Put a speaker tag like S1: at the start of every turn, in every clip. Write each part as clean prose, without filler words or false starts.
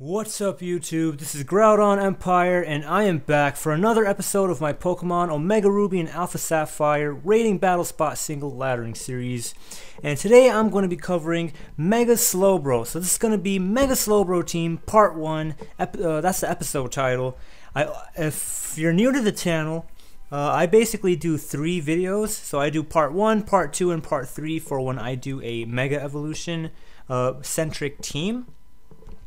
S1: What's up YouTube, this is GroudonEmpire and I am back for another episode of my Pokemon Omega Ruby and Alpha Sapphire rating battle spot single laddering series. And today I'm going to be covering Mega Slowbro. So this is going to be Mega Slowbro Team Part 1, that's the episode title. If you're new to the channel, I basically do 3 videos. So I do Part 1, Part 2, and Part 3 for when I do a Mega Evolution centric team.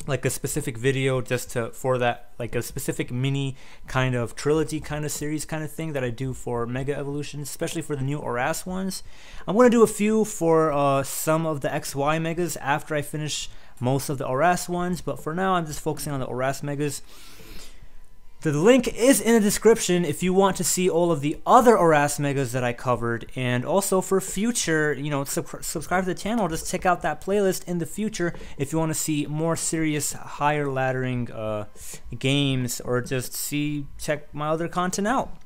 S1: Like a specific video just for that, like a specific mini kind of trilogy kind of series kind of thing that I do for Mega Evolutions, especially for the new ORAS ones. I'm going to do a few for some of the XY Megas after I finish most of the ORAS ones, but for now I'm just focusing on the ORAS Megas. The link is in the description if you want to see all of the other ORAS Megas that I covered, and also for future, subscribe to the channel, just check out that playlist in the future if you want to see more serious, higher laddering games, or just check my other content out.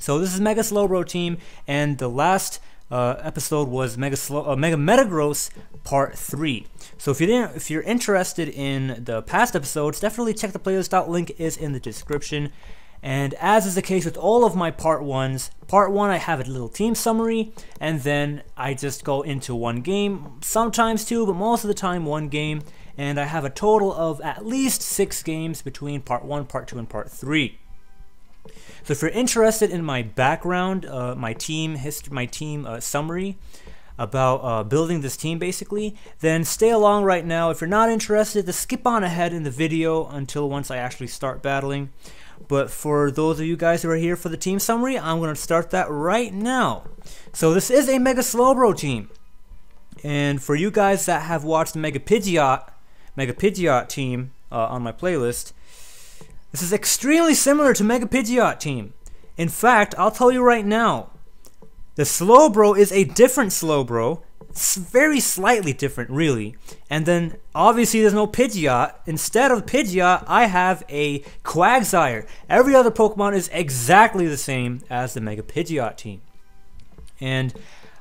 S1: So this is Mega Slowbro Team, and the last episode was Mega Metagross Part 3. So if you're interested in the past episodes, definitely check the playlist out. Link is in the description. And as is the case with all of my Part 1s, Part 1 I have a little team summary, and then I just go into one game, sometimes 2, but most of the time 1 game, and I have a total of at least 6 games between Part 1, Part 2, and Part 3. So if you're interested in my background, my team history, my team summary about building this team basically, then stay along right now. If you're not interested, just skip on ahead in the video until once I actually start battling. But for those of you guys who are here for the team summary, I'm going to start that right now. So this is a Mega Slowbro team. And for you guys that have watched the Mega Pidgeot team on my playlist, this is extremely similar to Mega Pidgeot Team. In fact, I'll tell you right now, the Slowbro is a different Slowbro. It's very slightly different, really. And then, obviously, there's no Pidgeot. Instead of Pidgeot, I have a Quagsire. Every other Pokemon is exactly the same as the Mega Pidgeot Team. And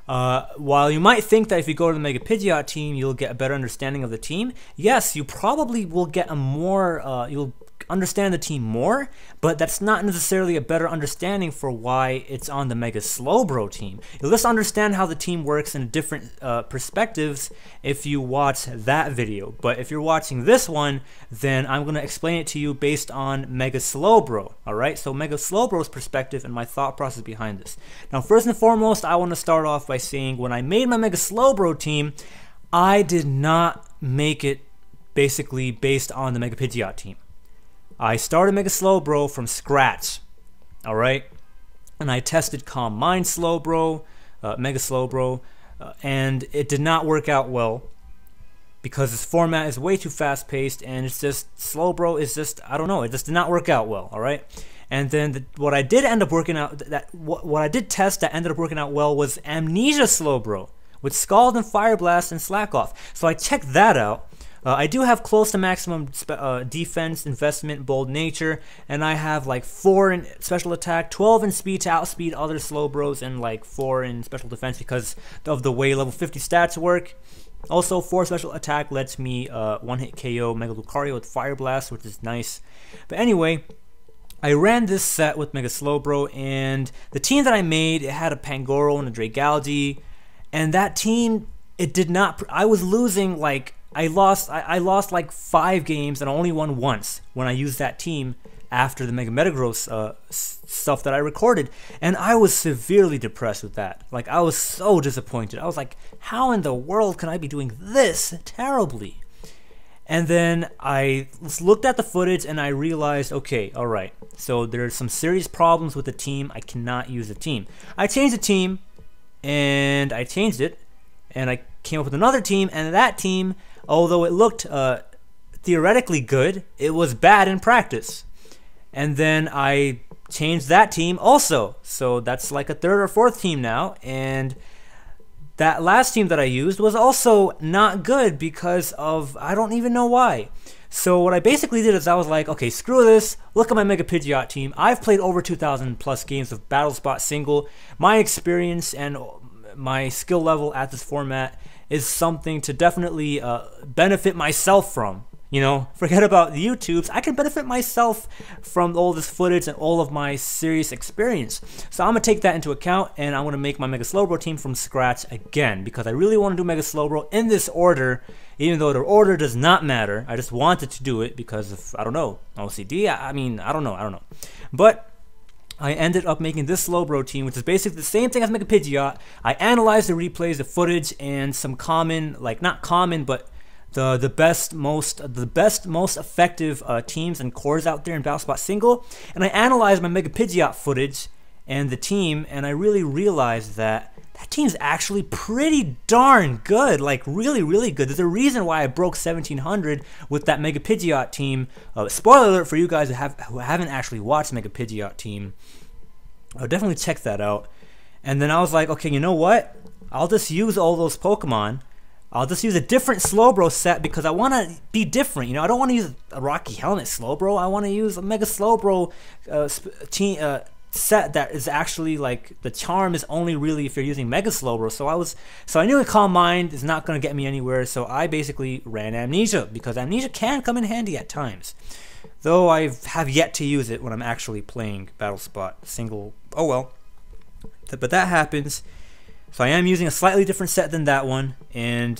S1: while you might think that if you go to the Mega Pidgeot Team, you'll get a better understanding of the team, yes, you probably will get a more, you'll understand the team more, but that's not necessarily a better understanding for why it's on the Mega Slowbro team. You'll just understand how the team works in different perspectives if you watch that video. But if you're watching this one, then I'm going to explain it to you based on Mega Slowbro. Alright, so Mega Slowbro's perspective and my thought process behind this. Now first and foremost, I want to start off by saying when I made my Mega Slowbro team, I did not make it basically based on the Mega Pidgeot team. I started Mega Slowbro from scratch, alright? And I tested Calm Mind Slowbro, Mega Slowbro, and it did not work out well because this format is way too fast paced, and it's just, Slowbro is just, I don't know, it just did not work out well, alright? And then what I did end up working out, what I did test that ended up working out well was Amnesia Slowbro with Scald and Fire Blast and Slack Off. So I checked that out. I do have close to maximum defense, investment, bold nature, and I have like 4 in special attack, 12 in speed to outspeed other Slowbros, and like 4 in special defense because of the way level 50 stats work. Also, 4 special attack lets me one-hit KO Mega Lucario with Fire Blast, which is nice. But anyway, I ran this set with Mega Slowbro, and the team that I made, it had a Pangoro and a Dragalge, and that team, it did not, I was losing like, I lost like 5 games and I only won once when I used that team after the Mega Metagross stuff that I recorded, and I was severely depressed with that. Like, I was so disappointed. I was like, how in the world can I be doing this terribly? And then I looked at the footage and I realized, okay, alright, so there's some serious problems with the team. I cannot use the team. I changed the team, and I changed it, and I came up with another team, and that team, although it looked theoretically good, it was bad in practice. And then I changed that team also. So that's like a 3rd or 4th team now. And that last team that I used was also not good because of, I don't even know why. So what I basically did is I was like, okay, screw this. Look at my Mega Pidgeot team. I've played over 2,000 plus games of Battle Spot Single. My experience and my skill level at this format is something to definitely benefit myself from. You know, forget about the YouTubes. I can benefit myself from all this footage and all of my serious experience. So I'm going to take that into account, and I'm going to make my Mega Slowbro team from scratch again, because I really want to do Mega Slowbro in this order, even though the order does not matter. I just wanted to do it because of, I don't know, OCD? I mean, I don't know. But I ended up making this Slowbro team, which is basically the same thing as Mega Pidgeot. I analyzed the replays, the footage, and some common, like not common, but the best, most effective teams and cores out there in Battlespot Single, and I analyzed my Mega Pidgeot footage and the team, and I really realized that that team's actually pretty darn good, like really good. There's a reason why I broke 1700 with that Mega Pidgeot team. Spoiler alert for you guys who haven't actually watched Mega Pidgeot team. I'll definitely check that out. And then I was like, okay, you know what? I'll just use all those Pokemon. I'll just use a different Slowbro set because I want to be different. You know, I don't want to use a Rocky Helmet Slowbro. I want to use a Mega Slowbro set that is actually like the charm is only really if you're using Mega Slowbro. So I knew a Calm Mind is not going to get me anywhere. So I basically ran Amnesia because Amnesia can come in handy at times. Though I have yet to use it when I'm actually playing Battlespot Single. Oh well. But that happens. So I am using a slightly different set than that one, and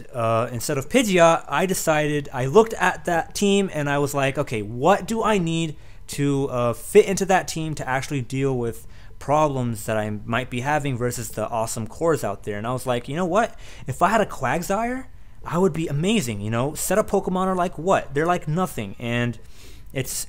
S1: instead of Pidgeot, I looked at that team and I was like, okay, what do I need to fit into that team to actually deal with problems that I might be having versus the awesome cores out there? And I was like, you know what? If I had a Quagsire, I would be amazing. You know, set up Pokemon are like what? They're like nothing, and it's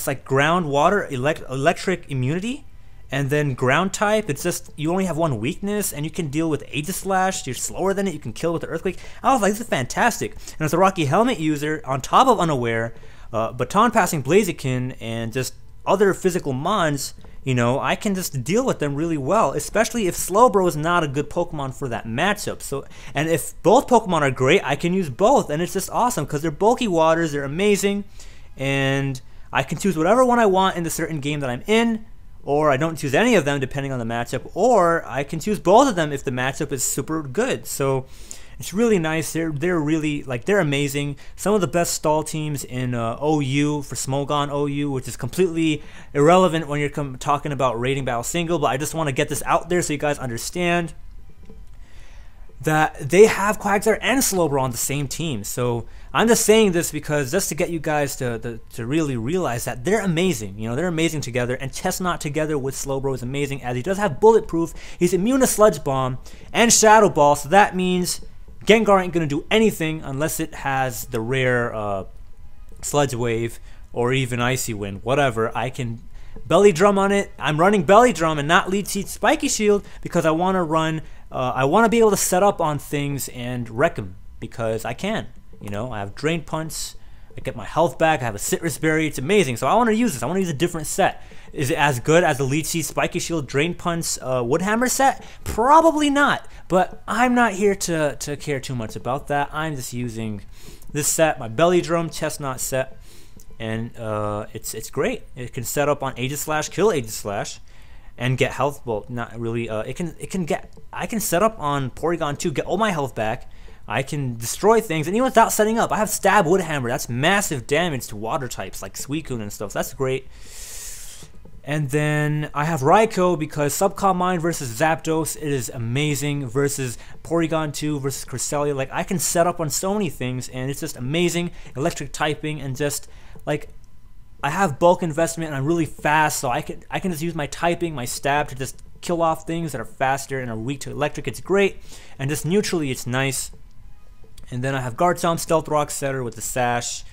S1: like ground, water, electric immunity. And then ground type, it's just, you only have one weakness, and you can deal with Aegislash. You're slower than it, you can kill with the Earthquake. I was like, this is fantastic. And as a Rocky Helmet user, on top of Unaware, Baton Passing Blaziken, and just other physical mons, you know, I can just deal with them really well, especially if Slowbro is not a good Pokemon for that matchup. So, and if both Pokemon are great, I can use both, and it's just awesome, because they're bulky waters, they're amazing, and I can choose whatever one I want in the certain game that I'm in, or I don't choose any of them depending on the matchup, or I can choose both of them if the matchup is super good. So it's really nice. They're really, like, they're amazing. Some of the best stall teams in OU for Smogon OU, which is completely irrelevant when you're talking about rating Battle Single, but I just want to get this out there so you guys understand that they have Quagsire and Slowbro on the same team. So I'm just saying this because just to get you guys to really realize that they're amazing. You know, they're amazing together, and Chestnut together with Slowbro is amazing, as he does have Bulletproof. He's immune to Sludge Bomb and Shadow Ball, so that means Gengar ain't going to do anything unless it has the rare Sludge Wave or even Icy Wind, whatever. I can Belly Drum on it. I'm running Belly Drum and not Lead Seed Spiky Shield because I want to run, I want to be able to set up on things and wreck them because I can. You know, I have Drain Punch, I get my health back, I have a Citrus Berry, it's amazing. So I want to use this, I want to use a different set. Is it as good as the Leech Seed, Spiky Shield, Drain Punch, Woodhammer set? Probably not, but I'm not here to care too much about that. I'm just using this set, my Belly Drum Chestnut set, and it's great. It can set up on Aegislash, kill Aegislash, and get health. Well, not really. I can set up on Porygon 2, get all my health back. I can destroy things, and even without setting up, I have Stab Woodhammer. That's massive damage to water types like Suicune and stuff. So that's great. And then I have Raikou because Subcom Mind versus Zapdos, it is amazing, versus Porygon 2 versus Cresselia. Like, I can set up on so many things, and it's just amazing. Electric typing, and just like, I have bulk investment, and I'm really fast, so I can just use my typing, my stab to just kill off things that are faster and are weak to electric. It's great, and just neutrally, it's nice. And then I have Garchomp, Stealth Rock Setter with the Sash,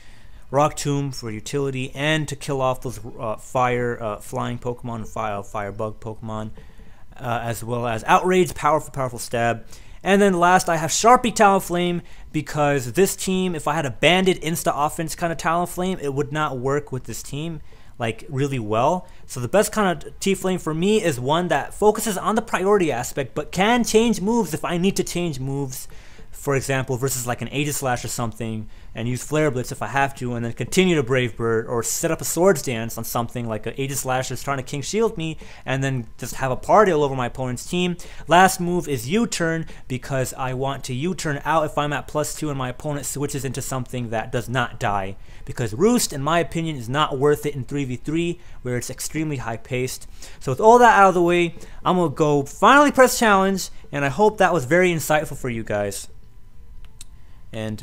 S1: Rock Tomb for utility, and to kill off those flying Pokemon, fire bug Pokemon, as well as Outrage, powerful stab. And then last I have Sharpie Talonflame because this team, if I had a banded insta offense kind of Talonflame, it would not work with this team like really well. So the best kind of T-Flame for me is one that focuses on the priority aspect but can change moves if I need to change moves. For example, versus like an Aegislash or something, and use Flare Blitz if I have to, and then continue to Brave Bird or set up a Swords Dance on something like an Aegis Lasher's trying to King Shield me, and then just have a party all over my opponent's team. Last move is U-turn, because I want to U-turn out if I'm at +2 and my opponent switches into something that does not die. Because Roost, in my opinion, is not worth it in 3v3 where it's extremely high paced. So with all that out of the way, I'm going to go finally press challenge, and I hope that was very insightful for you guys. And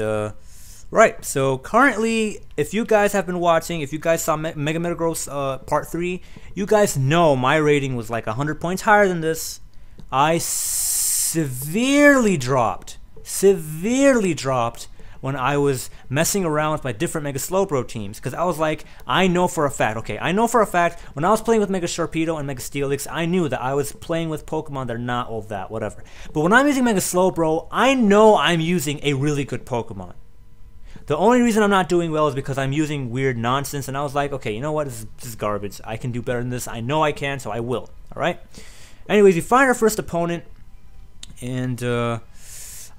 S1: right, so currently, if you guys have been watching, if you guys saw Mega Metagross Part 3, you guys know my rating was like 100 points higher than this. I severely dropped when I was messing around with my different Mega Slowbro teams, because I was like, I know for a fact when I was playing with Mega Sharpedo and Mega Steelix, I knew that I was playing with Pokemon that are not all that, whatever. But when I'm using Mega Slowbro, I know I'm using a really good Pokemon. The only reason I'm not doing well is because I'm using weird nonsense, and I was like, okay, you know what, this is garbage. I can do better than this. I know I can, so I will. Alright? Anyways, we find our first opponent, and I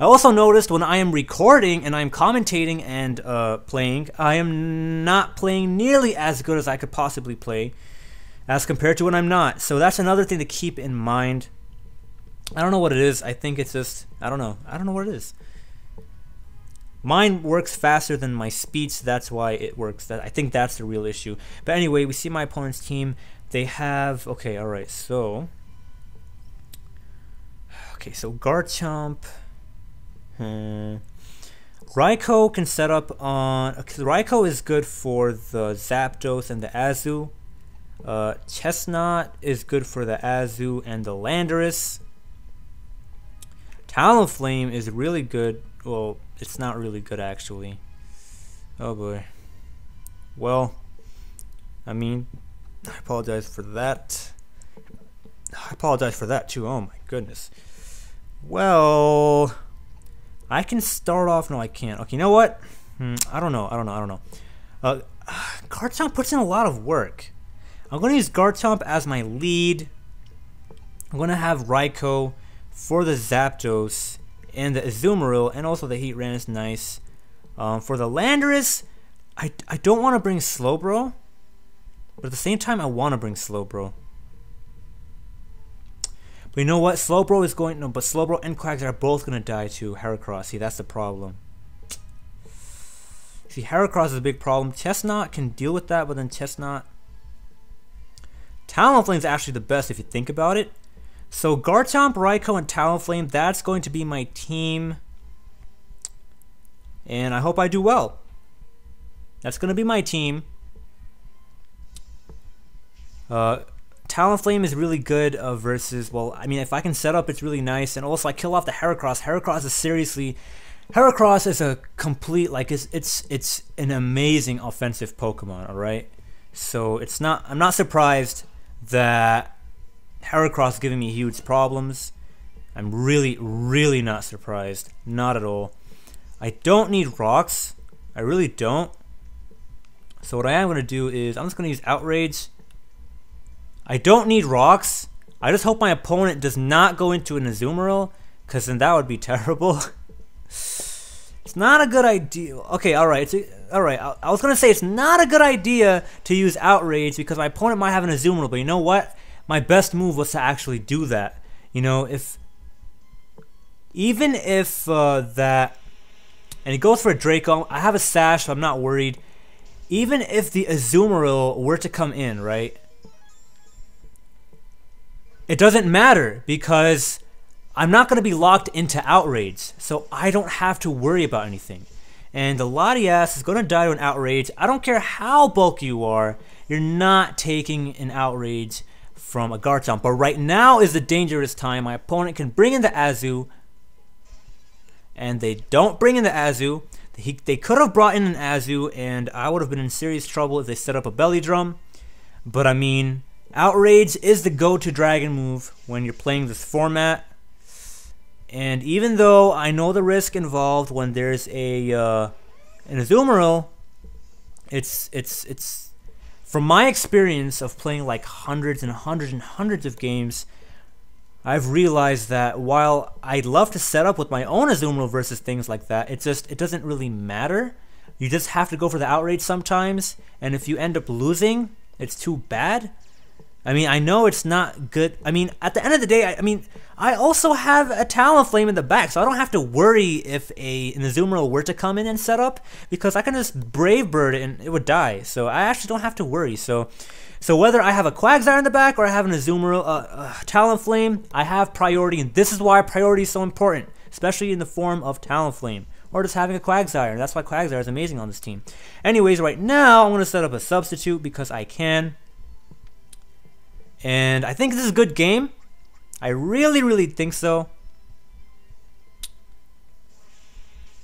S1: also noticed when I am recording and I'm commentating and playing, I am not playing nearly as good as I could possibly play as compared to when I'm not. So that's another thing to keep in mind. I don't know what it is. I think it's just, I don't know what it is. Mine works faster than my speech, so that's why it works. I think that's the real issue. But anyway, we see my opponent's team. They have, okay, alright, so Garchomp. Raikou can set up on. Okay, Raikou is good for the Zapdos and the Azu. Chestnut is good for the Azu and the Landorus. Talonflame is really good. Well, it's not really good actually. Oh boy. Well, I mean, I apologize for that. I apologize for that too. Oh my goodness. Well, I can start off. No, I can't. Okay, you know what? I don't know. Garchomp puts in a lot of work. I'm going to use Garchomp as my lead. I'm going to have Raikou for the Zapdos and the Azumarill, and also the Heatran is nice. For the Landorus, I don't want to bring Slowbro, but at the same time, I want to bring Slowbro. But you know what? Slowbro is going. No, but Slowbro and Quagsire are both going to die to Heracross. See, that's the problem. See, Heracross is a big problem. Chestnut can deal with that, but then Chestnut. Talonflame is actually the best if you think about it. So Garchomp, Raikou, and Talonflame, that's going to be my team. And I hope I do well. That's going to be my team. Talonflame is really good versus, well, I mean, if I can set up, it's really nice. And also, I kill off the Heracross. Heracross is seriously, Heracross is a complete, like, it's an amazing offensive Pokemon, alright? So, it's not, I'm not surprised that Heracross is giving me huge problems. I'm really, really not surprised. Not at all. I don't need rocks. I really don't. So, what I am going to do is, I'm just going to use Outrage. I don't need rocks. I just hope my opponent does not go into an Azumarill, because then that would be terrible. It's not a good idea. Okay, alright. Alright, I was going to say it's not a good idea to use Outrage because my opponent might have an Azumarill, but you know what? My best move was to actually do that. You know, even if that, and it goes for a Draco, I have a Sash, so I'm not worried. Even if the Azumarill were to come in, right? It doesn't matter because I'm not going to be locked into Outrage, so I don't have to worry about anything. And the Latias is going to die to an Outrage. I don't care how bulky you are, you're not taking an Outrage from a Garchomp. But right now is the dangerous time. My opponent can bring in the Azu, and they don't bring in the Azu. They could have brought in an Azu, and I would have been in serious trouble if they set up a Belly Drum. But I mean, Outrage is the go-to dragon move when you're playing this format. And even though I know the risk involved when there's an Azumarill, it's from my experience of playing like hundreds and hundreds and hundreds of games, I've realized that while I'd love to set up with my own Azumarill versus things like that, it doesn't really matter. You just have to go for the outrage sometimes, and if you end up losing, it's too bad. I mean, I know it's not good. I mean, at the end of the day, I also have a Talonflame in the back, so I don't have to worry if an Azumarill were to come in and set up, because I can just Brave Bird it and it would die. So I actually don't have to worry. So whether I have a Quagsire in the back or I have an Azumarill, Talonflame, I have priority, and this is why priority is so important, especially in the form of Talonflame. Or just having a Quagsire. That's why Quagsire is amazing on this team. Anyways, right now, I'm going to set up a substitute because I can. And I think this is a good game. I really, really think so.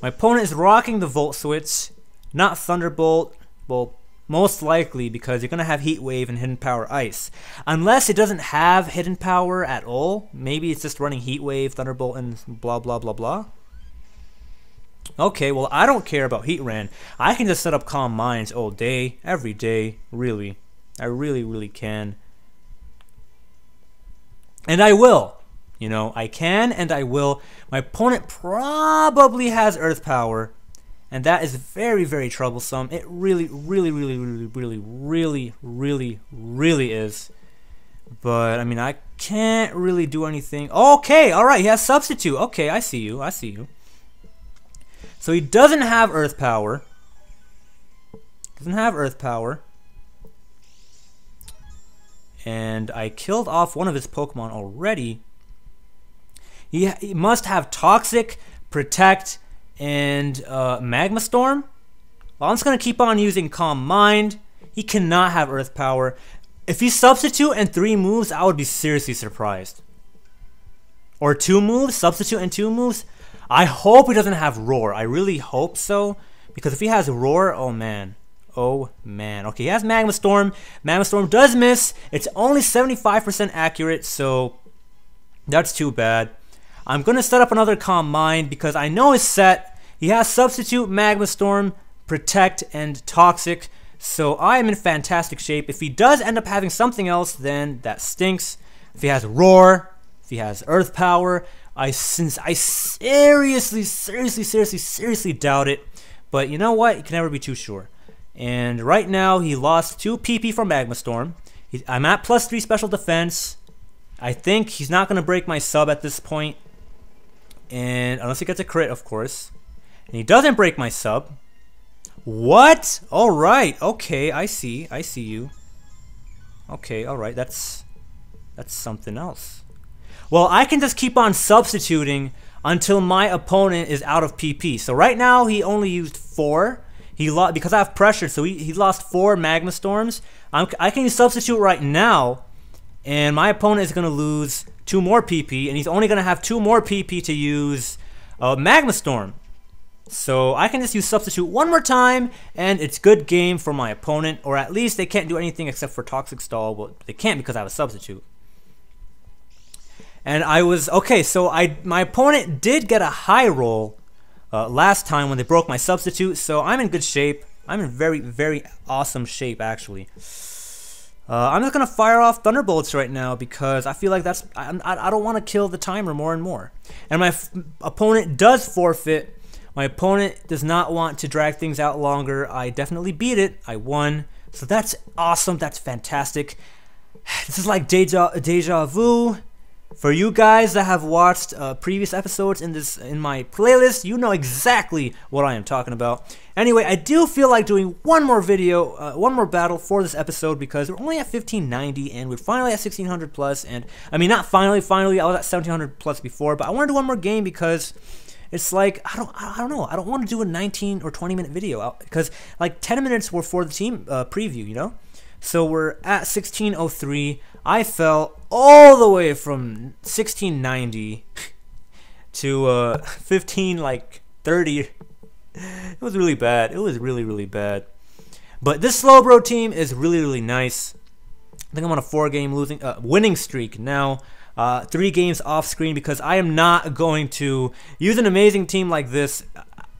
S1: My opponent is rocking the Volt Switch, not Thunderbolt. Well, most likely because you're going to have Heat Wave and Hidden Power Ice. Unless it doesn't have Hidden Power at all. Maybe it's just running Heat Wave, Thunderbolt, and blah, blah, blah, blah. Okay, well, I don't care about Heatran. I can just set up Calm Minds all day, every day, really. I really, really can. And I will. You know, I can and I will. My opponent probably has Earth Power, and that is very, very troublesome. It really, really, really, really, really, really, really, really is. But, I mean, I can't really do anything. Okay, alright, he has Substitute. Okay, I see you, I see you. So he doesn't have Earth Power. Doesn't have Earth Power. And I killed off one of his Pokemon already. He must have Toxic, Protect, and Magma Storm. Well, I'm just going to keep on using Calm Mind. He cannot have Earth Power. If he Substitute and 3 moves, I would be seriously surprised. Or 2 moves, Substitute and 2 moves. I hope he doesn't have Roar. I really hope so. Because if he has Roar, oh man. Oh man. Okay, he has Magma Storm. Magma Storm does miss. It's only 75% accurate, so that's too bad. I'm going to set up another Calm Mind because I know his set. He has Substitute, Magma Storm, Protect, and Toxic. So I am in fantastic shape. If he does end up having something else, then that stinks. If he has Roar, if he has Earth Power, I seriously doubt it. But you know what? You can never be too sure. And right now, he lost 2 PP from Magma Storm. I'm at +3 special defense. I think he's not going to break my sub at this point. And unless he gets a crit, of course. And he doesn't break my sub. What? Alright. Okay, I see. I see you. Okay, alright. That's something else. Well, I can just keep on substituting until my opponent is out of PP. So right now, he only used 4. He lost because I have pressure, so he lost 4 Magma Storms. I can substitute right now, and my opponent is going to lose 2 more PP, and he's only going to have 2 more PP to use Magma Storm. So I can just use Substitute one more time, and it's good game for my opponent, or at least they can't do anything except for Toxic Stall. Well, they can't because I have a Substitute. And I was okay. So my opponent did get a high roll last time when they broke my Substitute. So I'm in good shape. I'm in very, very awesome shape actually. I'm just gonna fire off Thunderbolts right now because I feel like I don't want to kill the timer more and more. And my opponent does forfeit. My opponent does not want to drag things out longer. I definitely beat it. I won. So that's awesome. That's fantastic. This is like deja vu. For you guys that have watched previous episodes in my playlist, you know exactly what I am talking about. Anyway, I do feel like doing one more video, one more battle for this episode because we're only at 1590 and we're finally at 1600 plus. And I mean, not finally, I was at 1700 plus before, but I want to do one more game because it's like I don't know. I don't want to do a 19 or 20 minute video because like 10 minutes were for the team preview, you know. So we're at 1603. I fell all the way from 1690 to 1530. It was really bad. It was really, really bad. But this Slowbro team is really, really nice. I think I'm on a 4-game winning streak now. 3 games off screen because I am not going to use an amazing team like this.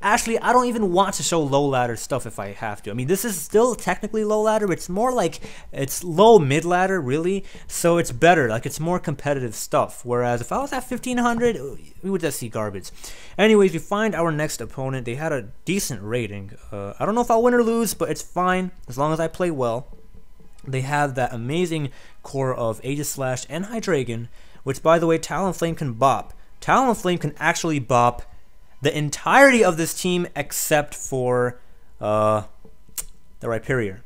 S1: Actually, I don't even want to show low ladder stuff if I have to. I mean, this is still technically low ladder, but it's more like it's low mid ladder, really. So it's better, like it's more competitive stuff. Whereas if I was at 1500, we would just see garbage. Anyways, we find our next opponent. They had a decent rating. I don't know if I'll win or lose, but it's fine as long as I play well. They have that amazing core of Aegislash and Hydreigon, which, by the way, Talonflame can bop. Talonflame can actually bop the entirety of this team except for the Rhyperior.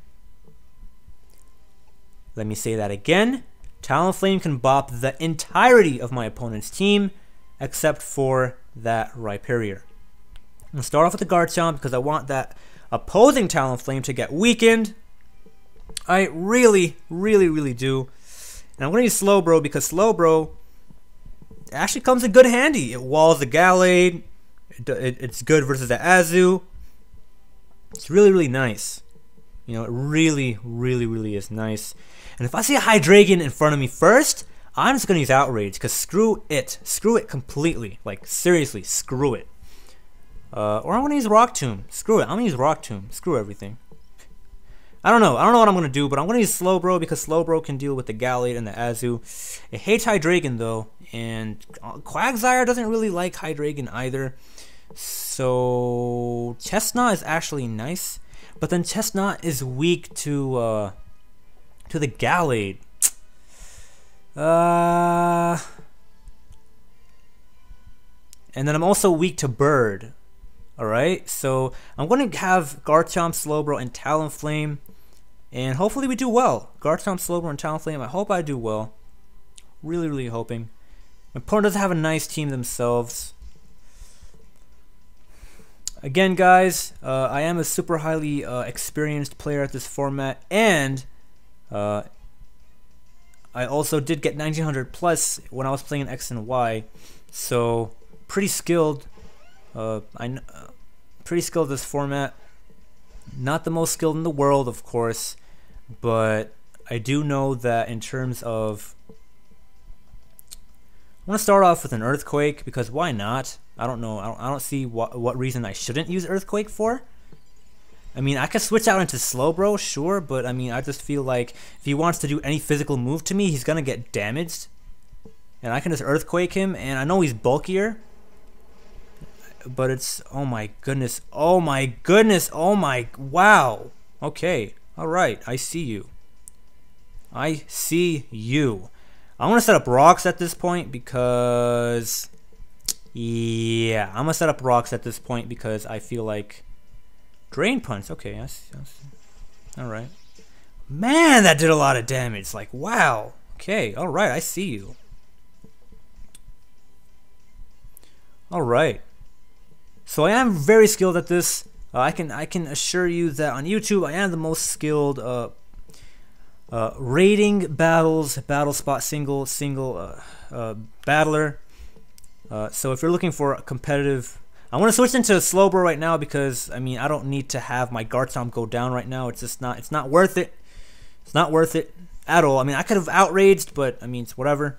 S1: Let me say that again. Talonflame can bop the entirety of my opponent's team except for that Rhyperior. I'm going to start off with the Garchomp because I want that opposing Talonflame to get weakened. I really do. And I'm going to use Slowbro because Slowbro actually comes in good handy. It walls the Gallade. It's good versus the Azu. It's really nice. You know, it really is nice. And if I see a Hydreigon in front of me first, I'm just going to use Outrage because screw it. Screw it completely. Like, seriously, screw it. Or I'm going to use Rock Tomb. Screw it. I'm going to use Rock Tomb. Screw everything. I don't know what I'm going to do, but I'm going to use Slowbro because Slowbro can deal with the Gallade and the Azu. It hates Hydreigon though, and Quagsire doesn't really like Hydreigon either. So Chestnut is actually nice, but then Chestnut is weak to the Gallade. And then I'm also weak to Bird. Alright, so I'm going to have Garchomp, Slowbro, and Talonflame. And hopefully we do well. Garchomp, Slowbro, and Talonflame. I hope I do well. Really hoping. My opponent doesn't have a nice team themselves. Again, guys, I am a super highly experienced player at this format. And I also did get 1900 plus when I was playing X and Y. So, pretty skilled. Pretty skilled this format. Not the most skilled in the world, of course, but I do know that in terms of, I want to start off with an Earthquake because why not? I don't know. I don't see what reason I shouldn't use Earthquake for. I mean, I could switch out into Slowbro, sure, but I mean, I just feel like if he wants to do any physical move to me, he's gonna get damaged, and I can just Earthquake him. And I know he's bulkier. But it's, oh my goodness, oh my wow. Okay, alright, I see you. I see you. I'm gonna set up rocks at this point because, yeah, I'm gonna set up rocks at this point because I feel like Drain Punch. Okay, I see. Alright. Man, that did a lot of damage. Like, wow. Okay, alright, I see you. Alright. So I am very skilled at this. I can assure you that on YouTube I am the most skilled rating battles, battle spot single battler. So if you're looking for a competitive, I want to switch into Slowbro right now because I mean I don't need to have my Garchomp go down right now. It's just not. It's not worth it. It's not worth it at all. I mean I could have outraged, but I mean it's whatever.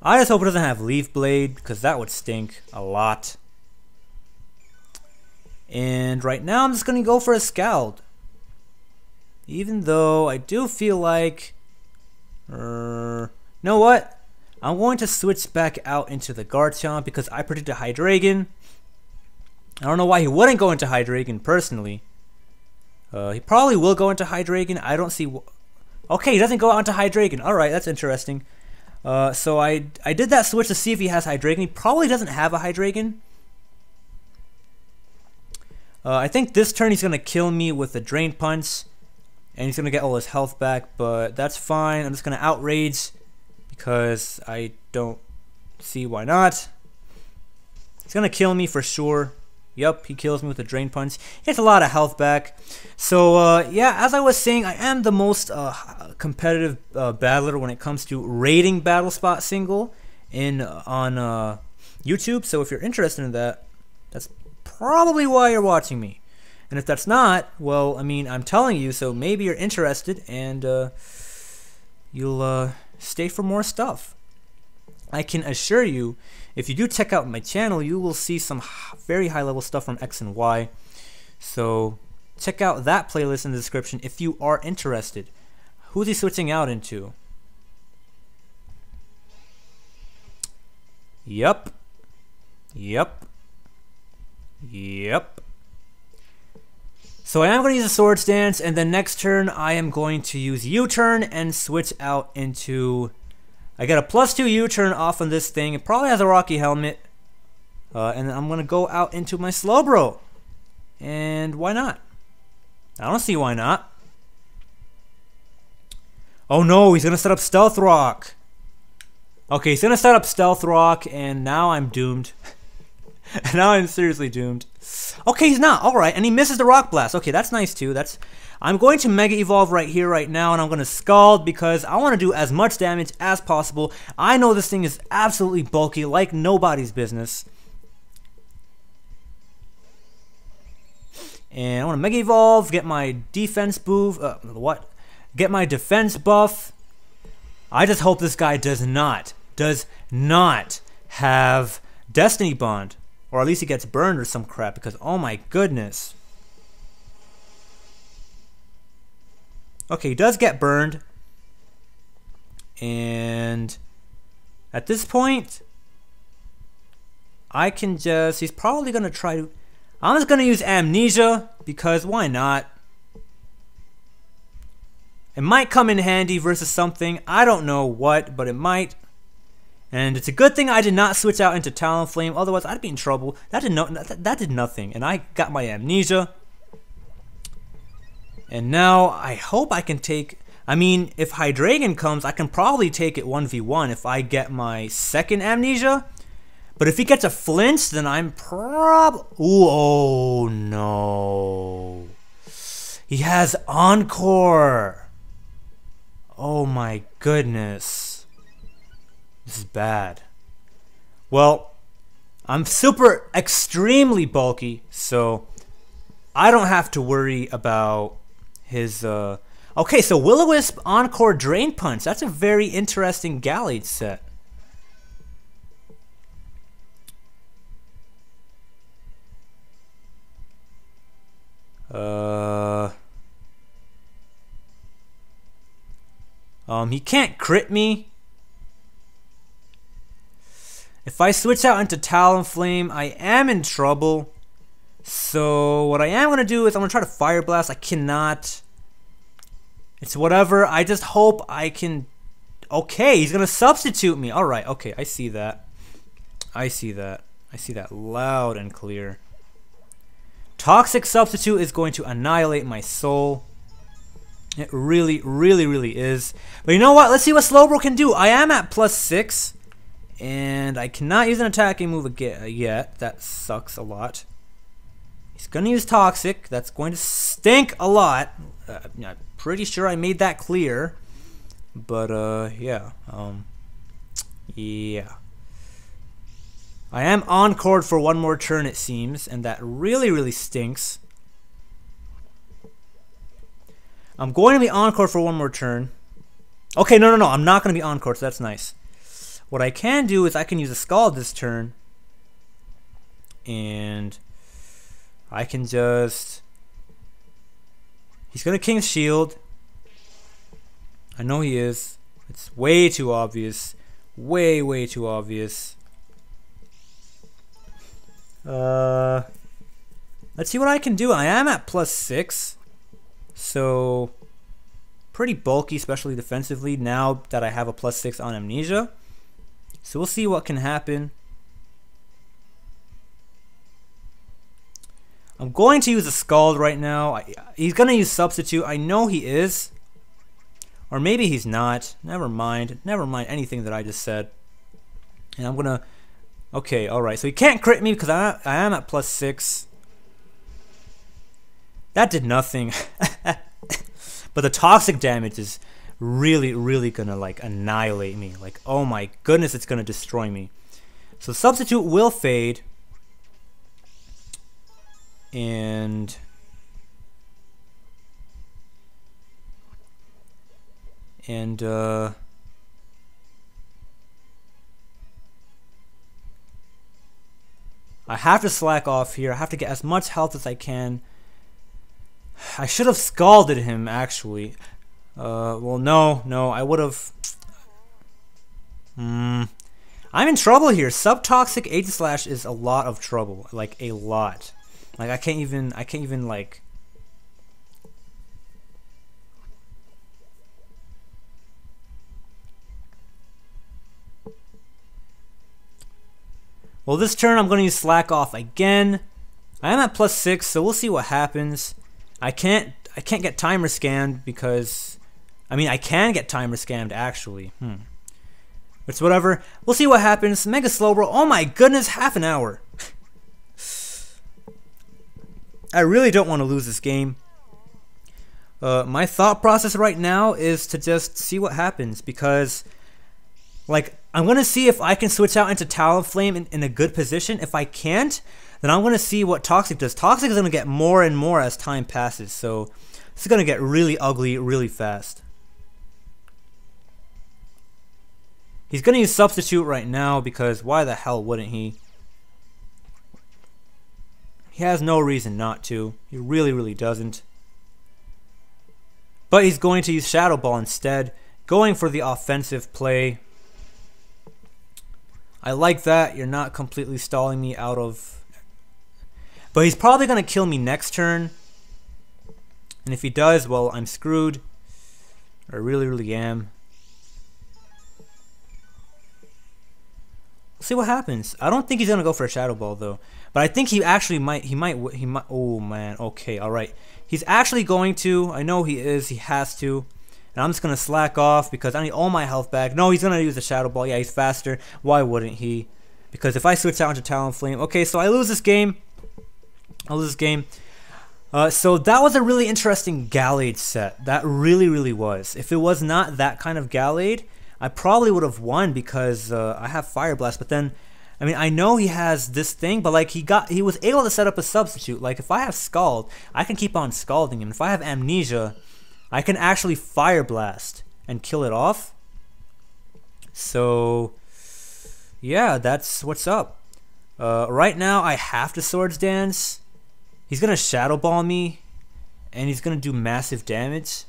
S1: I just hope it doesn't have Leaf Blade, because that would stink a lot. And right now I'm just going to go for a Scald. Even though I do feel like... you know what? I'm going to switch back out into the Garchomp because I predicted Hydreigon. I don't know why he wouldn't go into Hydreigon personally. He probably will go into Hydreigon. I don't see... Okay, he doesn't go out into Hydreigon. Alright, that's interesting. So I did that switch to see if he has Hydreigon. He probably doesn't have a Hydreigon. I think this turn he's going to kill me with a Drain Punch. And he's going to get all his health back. But that's fine. I'm just going to Outrage. Because I don't see why not. He's going to kill me for sure. Yep, he kills me with a Drain Punch. He gets a lot of health back. So, yeah, as I was saying, I am the most competitive battler when it comes to rating Battle Spot Single on YouTube. So if you're interested in that, that's probably why you're watching me. And if that's not, well, I mean, I'm telling you, so maybe you're interested and you'll stay for more stuff. I can assure you, if you do check out my channel, you will see some very high level stuff from X and Y. So check out that playlist in the description if you are interested. Who's he switching out into? Yep. So I am going to use a Sword Stance, and then next turn I am going to use U-Turn and switch out into... I get a +2 U-Turn off on this thing. It probably has a Rocky Helmet. And then I'm going to go out into my Slowbro. And why not? I don't see why not. Oh no, he's going to set up Stealth Rock. Okay, he's going to set up Stealth Rock, and now I'm doomed. Now I'm seriously doomed. Okay, he's not. Alright, and he misses the Rock Blast. Okay, that's nice too. I'm going to Mega Evolve right here, right now, and I'm going to Scald because I want to do as much damage as possible. I know this thing is absolutely bulky, like nobody's business. And I want to Mega Evolve, get my defense boost. Get my defense buff. I just hope this guy does not have Destiny Bond. Or at least he gets burned or some crap, because oh my goodness. Okay, he does get burned. And at this point, I can just... He's probably going to try to... I'm just going to use Amnesia, because why not? It might come in handy versus something. I don't know what, but it might. And it's a good thing I did not switch out into Talonflame, otherwise I'd be in trouble. That did nothing, and I got my Amnesia. And now I hope I can take... I mean, if Hydreigon comes, I can probably take it 1v1 if I get my second Amnesia. But if he gets a flinch, then I'm oh no. He has Encore. Oh my goodness. This is bad. Well, I'm super extremely bulky, so I don't have to worry about his okay, so Will-O-Wisp Encore Drain Punch. That's a very interesting Gallade set. He can't crit me. If I switch out into Talonflame, I am in trouble. So what I am going to do is I'm going to try to Fire Blast. I cannot. It's whatever. I just hope I can... Okay, he's going to substitute me. Alright, okay, I see that. I see that loud and clear. Toxic Substitute is going to annihilate my soul. It really, really, really is. But you know what? Let's see what Slowbro can do. I am at +6. And I cannot use an attacking move yet. That sucks a lot. He's going to use Toxic. That's going to stink a lot. I'm pretty sure I made that clear. But, yeah. Yeah. I am encored for one more turn, it seems. And that really, really stinks. I'm going to be encored for one more turn. Okay, no. I'm not going to be encored, so that's nice. What I can do is I can use a Scald this turn. And I can just... He's going to King's Shield. I know he is. It's way too obvious. Way too obvious. Let's see what I can do. I am at +6. So, pretty bulky, especially defensively, now that I have a +6 on Amnesia. So we'll see what can happen. I'm going to use a Scald right now. He's going to use Substitute. I know he is. Or maybe he's not. Never mind. Never mind anything that I just said. And I'm going to... Okay, alright. So he can't crit me because I am at +6. That did nothing. But the toxic damage is really gonna like annihilate me. Like, oh my goodness, it's gonna destroy me. So Substitute will fade. And I have to slack off here. I have to get as much health as I can. I should have scalded him, actually. Well, no, I would have. I'm in trouble here. Subtoxic Aegislash is a lot of trouble, like a lot. Like I can't even like. Well, this turn I'm going to use Slack Off again. I am at +6, so we'll see what happens. I can't get timer scanned because, I mean, I can get timer scanned actually. It's whatever. We'll see what happens. Mega Slowbro. Oh my goodness, half an hour. I really don't want to lose this game. My thought process right now is to just see what happens because, like, I'm going to see if I can switch out into Talonflame in a good position. If I can't, then I'm going to see what Toxic does. Toxic is going to get more and more as time passes, so this is going to get really ugly really fast. He's going to use Substitute right now because why the hell wouldn't he? He has no reason not to. He really doesn't. But he's going to use Shadow Ball instead, going for the offensive play. I like that. You're not completely stalling me out of... But he's probably going to kill me next turn. And if he does, well, I'm screwed. I really am. We'll see what happens. I don't think he's going to go for a Shadow Ball, though. But I think he actually might. He might. Oh, man. Okay, alright. He's actually going to. I know he is. He has to. And I'm just going to slack off because I need all my health back. No, he's going to use the Shadow Ball. Yeah, he's faster. Why wouldn't he? Because if I switch out into Talonflame... Okay, so I lose this game. So that was a really interesting Gallade set. That really was. If it was not that kind of Gallade, I probably would have won because I have Fire Blast. But then, I mean, I know he has this thing, but like he was able to set up a substitute. Like if I have Scald, I can keep on scalding him. If I have Amnesia, I can actually Fire Blast and kill it off. So, yeah, that's what's up. Right now, I have to Swords Dance. He's going to Shadow Ball me, and he's going to do massive damage.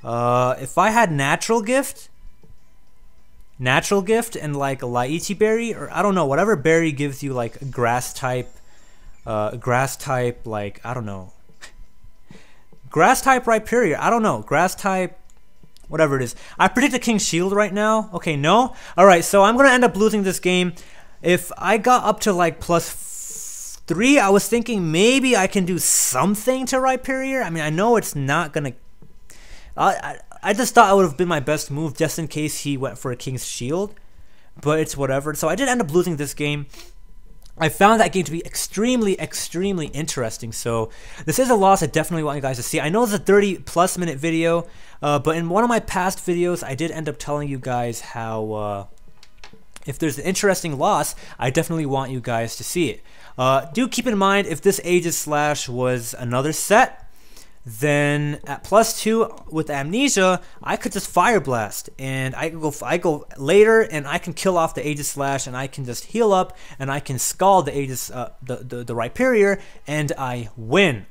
S1: If I had Natural Gift and like a Lychee Berry, or I don't know, whatever berry gives you like a grass type, like, I don't know. Grass type Rhyperior, I don't know. Grass type, whatever it is. I predict a King's Shield right now. Okay, no? Alright, so I'm going to end up losing this game. If I got up to like +3, I was thinking maybe I can do something to Rhyperior. I mean, I know it's not going to... I just thought it would have been my best move just in case he went for a King's Shield. But it's whatever. So I did end up losing this game. I found that game to be extremely interesting, so this is a loss I definitely want you guys to see. I know it's a 30+ minute video, but in one of my past videos, I did end up telling you guys how if there's an interesting loss, I definitely want you guys to see it. Do keep in mind, if this Aegislash was another set, then at +2 with Amnesia, I could just Fire Blast, and I go later, and I can kill off the Aegislash, and I can just heal up, and I can Scald the the Rhyperior, and I win.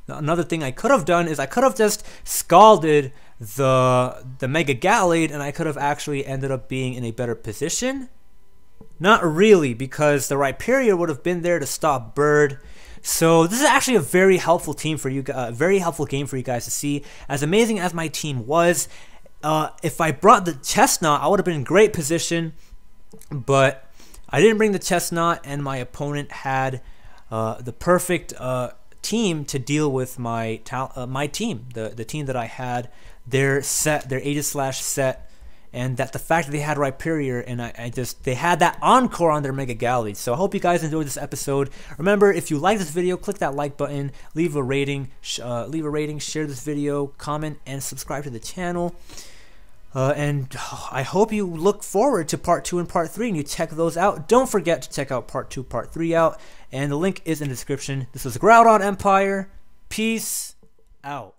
S1: Now, another thing I could have done is I could have just Scalded the Mega Gallade, and I could have actually ended up being in a better position. Not really, because the Rhyperior would have been there to stop Bird. So this is actually a very helpful team for you, very helpful game for you guys to see. As amazing as my team was, if I brought the Chestnut, I would have been in great position. But I didn't bring the Chestnut, and my opponent had the perfect team to deal with my team, the team that I had, their Aegislash set. And that the fact that they had Rhyperior, and they had that Encore on their Mega Gallade. So I hope you guys enjoyed this episode. Remember, if you like this video, click that like button, leave a rating, share this video, comment, and subscribe to the channel. And I hope you look forward to Part 2 and Part 3, and you check those out. Don't forget to check out Part 2, Part 3 out, and the link is in the description. This was GroudonEmpire. Peace out.